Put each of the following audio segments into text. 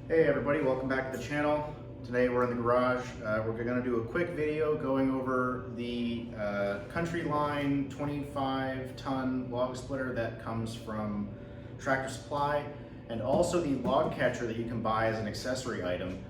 Hey everybody, welcome back to the channel. Today we're in the garage. We're going to do a quick video going over the CountyLine 25-ton log splitter that comes from Tractor Supply, and also the log catcher that you can buy as an accessory item.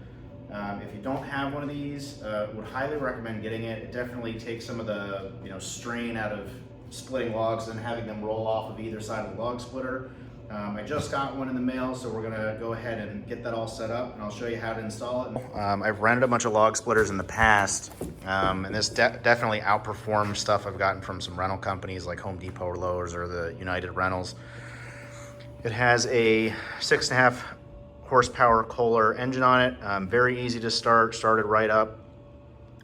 If you don't have one of these, would highly recommend getting it. It definitely takes some of the strain out of splitting logs and having them roll off of either side of the log splitter. I just got one in the mail, so we're gonna go ahead and get that all set up, and I'll show you how to install it. I've rented a bunch of log splitters in the past, and this definitely outperforms stuff I've gotten from some rental companies like Home Depot or Lowe's or the United Rentals. It has a 6.5 horsepower Kohler engine on it. Very easy to start, started right up.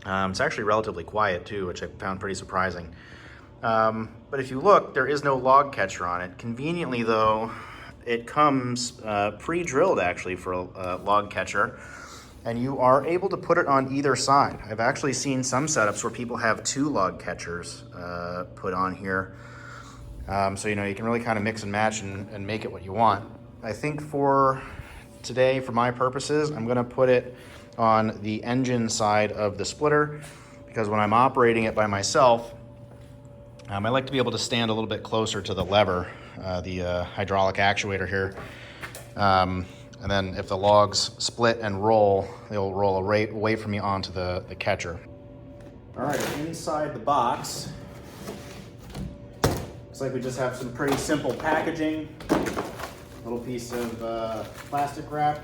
It's actually relatively quiet too, which I found pretty surprising. But if you look, there is no log catcher on it. Conveniently though, it comes pre-drilled actually for a log catcher, and you are able to put it on either side. I've actually seen some setups where people have two log catchers put on here. So you can really kind of mix and match and make it what you want. I think for today, for my purposes, I'm gonna put it on the engine side of the splitter, because when I'm operating it by myself, I like to be able to stand a little bit closer to the lever, the hydraulic actuator here. And then if the logs split and roll, they'll roll away from me onto the catcher. All right, inside the box, looks like we just have some pretty simple packaging. A little piece of plastic wrap.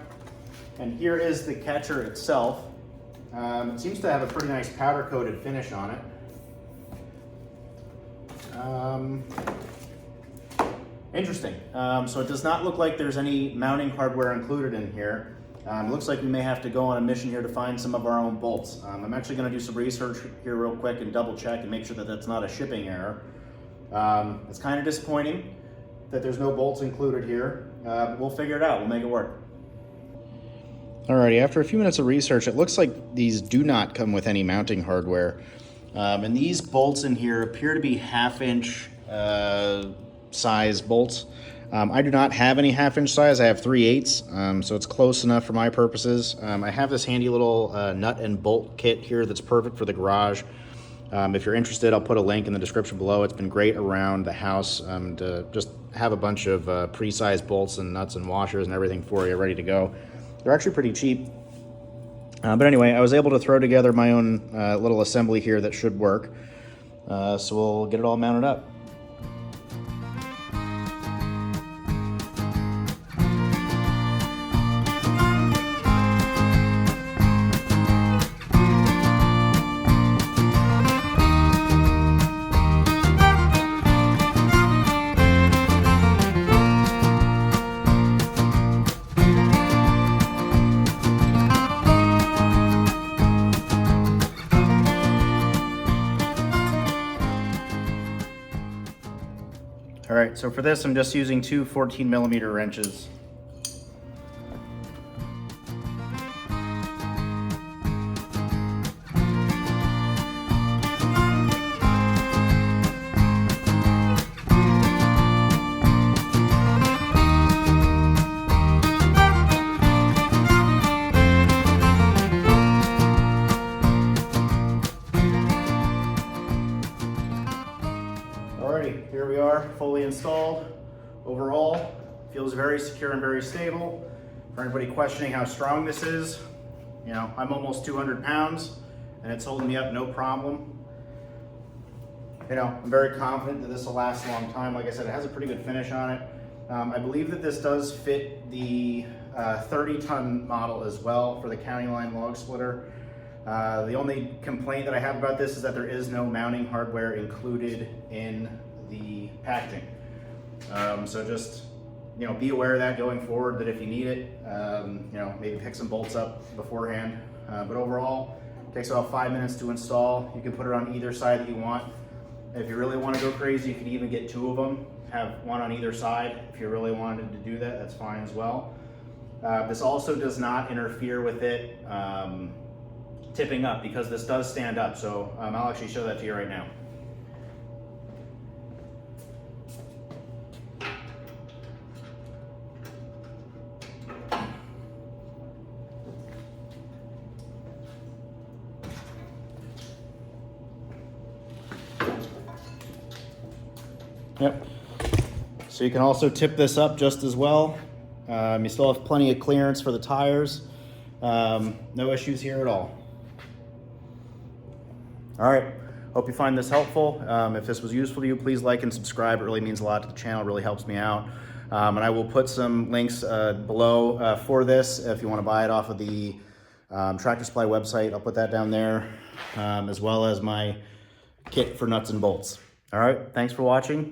And here is the catcher itself. It seems to have a pretty nice powder-coated finish on it. Interesting. So it does not look like there's any mounting hardware included in here. It looks like we may have to go on a mission here to find some of our own bolts. I'm actually going to do some research here real quick and double check and make sure that that's not a shipping error. It's kind of disappointing that there's no bolts included here. We'll figure it out. We'll make it work. Alrighty, after a few minutes of research, it looks like these do not come with any mounting hardware. And these bolts in here appear to be 1/2 inch size bolts. I do not have any 1/2 inch size. I have 3/8, so it's close enough for my purposes. I have this handy little nut and bolt kit here that's perfect for the garage. If you're interested, I'll put a link in the description below. It's been great around the house to just have a bunch of pre-sized bolts and nuts and washers and everything for you ready to go. They're actually pretty cheap. But anyway, I was able to throw together my own little assembly here that should work. So we'll get it all mounted up. All right, so for this, I'm just using two 14mm wrenches. Alrighty, here we are, fully installed. Overall, feels very secure and very stable. For anybody questioning how strong this is, I'm almost 200 pounds and it's holding me up no problem. I'm very confident that this will last a long time. Like I said, it has a pretty good finish on it. I believe that this does fit the 30-ton model as well for the CountyLine log splitter. The only complaint that I have about this is that there is no mounting hardware included in the packaging. So just, be aware of that going forward, that if you need it, maybe pick some bolts up beforehand. But overall, it takes about 5 minutes to install. You can put it on either side that you want. If you really want to go crazy, you could even get two of them, have one on either side. If you really wanted to do that, that's fine as well. This also does not interfere with it tipping up, because this does stand up. So I'll actually show that to you right now. Yep. So you can also tip this up just as well. You still have plenty of clearance for the tires. No issues here at all. All right, hope you find this helpful. If this was useful to you, please like and subscribe. It really means a lot to the channel, it really helps me out. And I will put some links below for this if you want to buy it off of the Tractor Supply website. I'll put that down there, as well as my kit for nuts and bolts. All right, thanks for watching.